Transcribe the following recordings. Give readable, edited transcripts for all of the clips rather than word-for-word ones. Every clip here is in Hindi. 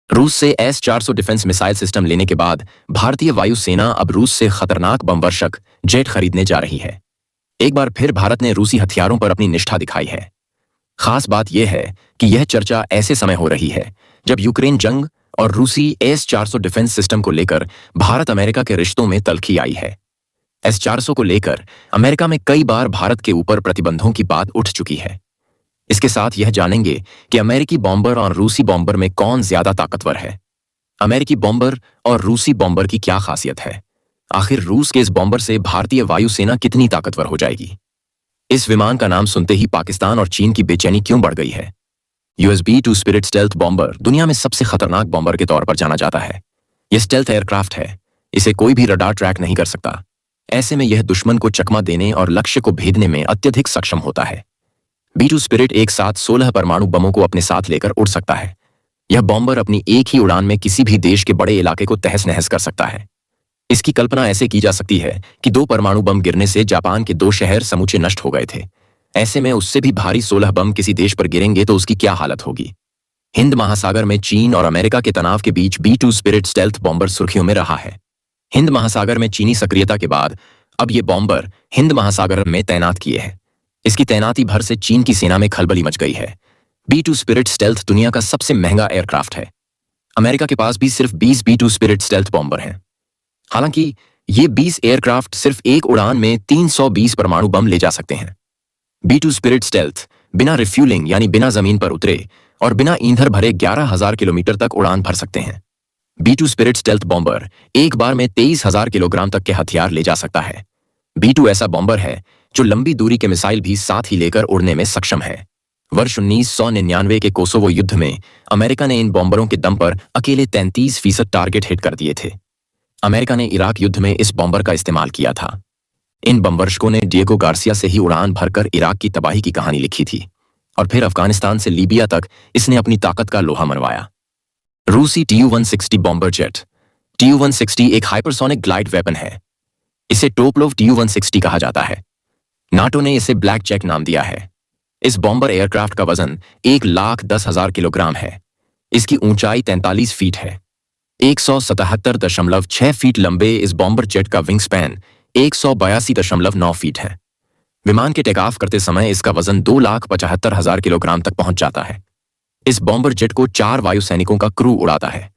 रूस से S-400 डिफेंस मिसाइल सिस्टम लेने के बाद भारतीय वायुसेना अब रूस से खतरनाक बमवर्षक जेट खरीदने जा रही है। एक बार फिर भारत ने रूसी हथियारों पर अपनी निष्ठा दिखाई है। खास बात यह है कि यह चर्चा ऐसे समय हो रही है जब यूक्रेन जंग और रूसी S-400 डिफेंस सिस्टम को लेकर भारत अमेरिका के रिश्तों में तल्खी आई है। S-400 को लेकर अमेरिका में कई बार भारत के ऊपर प्रतिबंधों की बात उठ चुकी है। इसके साथ यह जानेंगे कि अमेरिकी बॉम्बर और रूसी बॉम्बर में कौन ज्यादा ताकतवर है। अमेरिकी बॉम्बर और रूसी बॉम्बर की क्या खासियत है। आखिर रूस के इस बॉम्बर से भारतीय वायुसेना कितनी ताकतवर हो जाएगी। इस विमान का नाम सुनते ही पाकिस्तान और चीन की बेचैनी क्यों बढ़ गई है। USB-2 स्पिरिट स्टेल्थ बॉम्बर दुनिया में सबसे खतरनाक बॉम्बर के तौर पर जाना जाता है। यह स्टेल्थ एयरक्राफ्ट है, इसे कोई भी रडार ट्रैक नहीं कर सकता। ऐसे में यह दुश्मन को चकमा देने और लक्ष्य को भेदने में अत्यधिक सक्षम होता है। B-2 स्पिरिट एक साथ 16 परमाणु बमों को अपने साथ लेकर उड़ सकता है। यह बॉम्बर अपनी एक ही उड़ान में किसी भी देश के बड़े इलाके को तहस नहस कर सकता है। इसकी कल्पना ऐसे की जा सकती है कि 2 परमाणु बम गिरने से जापान के 2 शहर समूचे नष्ट हो गए थे। ऐसे में उससे भी भारी 16 बम किसी देश पर गिरेंगे तो उसकी क्या हालत होगी। हिंद महासागर में चीन और अमेरिका के तनाव के बीच B-2 स्पिरिट स्टेल्थ बॉम्बर सुर्खियों में रहा है। हिंद महासागर में चीनी सक्रियता के बाद अब ये बॉम्बर हिंद महासागर में तैनात किए हैं। इसकी तैनाती भर से चीन की सेना में खलबली मच गई है। B-2 स्पिरिट स्टेल्थ दुनिया का सबसे महंगा एयरक्राफ्ट है। अमेरिका के पास भी सिर्फ 20 B-2 स्पिरिट स्टेल्थ बॉम्बर हैं। हालांकि ये 20 एयरक्राफ्ट सिर्फ एक उड़ान में 320 परमाणु बम ले जा सकते हैं। B-2 स्पिरिट स्टेल्थ बिना रिफ्यूलिंग यानी बिना जमीन पर उतरे और बिना ईंधन भरे 11,000 किलोमीटर तक उड़ान भर सकते हैं। B-2 स्पिरिट स्टेल्थ बॉम्बर एक बार में 23,000 किलोग्राम तक के हथियार ले जा सकता है। B-2 ऐसा बॉम्बर है जो लंबी दूरी के मिसाइल भी साथ ही लेकर उड़ने में सक्षम है। वर्ष 1999 के कोसोवो युद्ध में अमेरिका ने इन बॉम्बरों के दम पर अकेले 33% टारगेट हिट कर दिए थे। अमेरिका ने इराक युद्ध में इस बॉम्बर का इस्तेमाल किया था। इन बमवर्षकों ने डिएगो गार्सिया से ही उड़ान भरकर इराक की तबाही की कहानी लिखी थी और फिर अफगानिस्तान से लीबिया तक इसने अपनी ताकत का लोहा मनवाया। रूसी Tu-160 बॉम्बर जेट। Tu-160 एक हाइपरसोनिक ग्लाइड वेपन है। इसे टोपलोव Tu-160 कहा जाता है। नाटो ने इसे ब्लैक जैक नाम दिया है। इस बॉम्बर एयरक्राफ्ट का वजन 1,10,000 किलोग्राम है। इसकी ऊंचाई 43 फीट है। 177.6 फीट लंबे इस बॉम्बर जेट का विंग स्पैन 182.9 फीट है। विमान के टेक ऑफ करते समय इसका वजन 2,75,000 किलोग्राम तक पहुंच जाता है। इस बॉम्बर जेट को 4 वायु सैनिकों का क्रू उड़ाता है।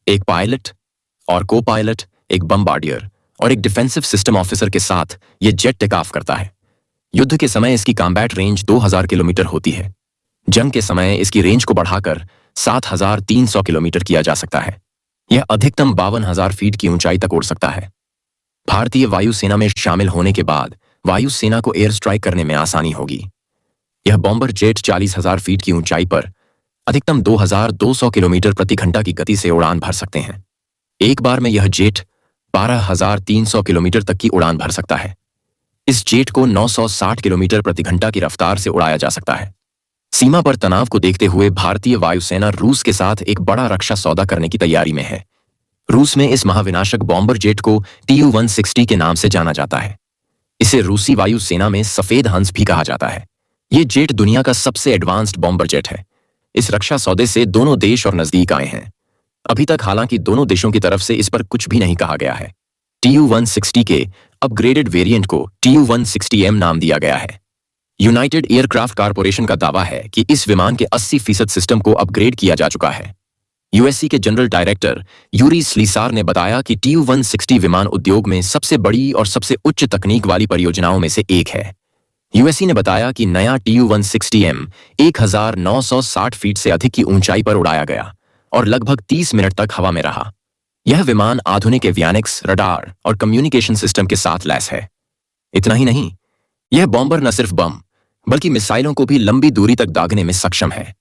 एक पायलट और को पायलट, एक बम्बार्डियर और एक डिफेंसिव सिस्टम ऑफिसर के साथ यह जेट टेक ऑफ करता है। युद्ध के समय इसकी कॉम्बैट रेंज 2,000 किलोमीटर होती है। जंग के समय इसकी रेंज को बढ़ाकर 7,300 किलोमीटर किया जा सकता है। यह अधिकतम 52,000 फीट की ऊंचाई तक उड़ सकता है। भारतीय वायुसेना में शामिल होने के बाद वायुसेना को एयर स्ट्राइक करने में आसानी होगी। यह बॉम्बर जेट 40,000 फीट की ऊंचाई पर अधिकतम 2,200 किलोमीटर प्रति घंटा की गति से उड़ान भर सकते हैं। एक बार में यह जेट 12,300 किलोमीटर तक की उड़ान भर सकता है। इस जेट को 960 किलोमीटर प्रति घंटा की रफ्तार से उड़ाया जा सकता है। सीमा पर तनाव को देखते हुए भारतीय वायुसेना रूस के साथ एक बड़ा रक्षा सौदा करने की तैयारी में है। रूस में इस महाविनाशक बॉम्बर जेट को Tu-160 के नाम से जाना जाता है। इसे रूसी वायुसेना में सफेद हंस भी कहा जाता है। ये जेट दुनिया का सबसे एडवांस्ड बॉम्बर जेट है। इस रक्षा सौदे से दोनों देश और नजदीक आए हैं। अभी तक हालांकि दोनों देशों की तरफ से इस पर कुछ भी नहीं कहा गया है। Tu-160 के अपग्रेडेड वेरिएंट को Tu-160M नाम दिया गया है। यूनाइटेड एयरक्राफ्ट कारपोरेशन का दावा है कि इस विमान के 80% सिस्टम को अपग्रेड किया जा चुका है। यूएससी के जनरल डायरेक्टर यूरी स्लीसार ने बताया कि Tu-160 विमान उद्योग में सबसे बड़ी और सबसे उच्च तकनीक वाली परियोजनाओं में से एक है। यूएससी ने बताया कि नया Tu-160M 1,960 फीट से अधिक की ऊंचाई पर उड़ाया गया और लगभग 30 मिनट तक हवा में रहा। यह विमान आधुनिक एवियनिक्स, रडार और कम्युनिकेशन सिस्टम के साथ लैस है। इतना ही नहीं, यह बॉम्बर न सिर्फ बम बल्कि मिसाइलों को भी लंबी दूरी तक दागने में सक्षम है।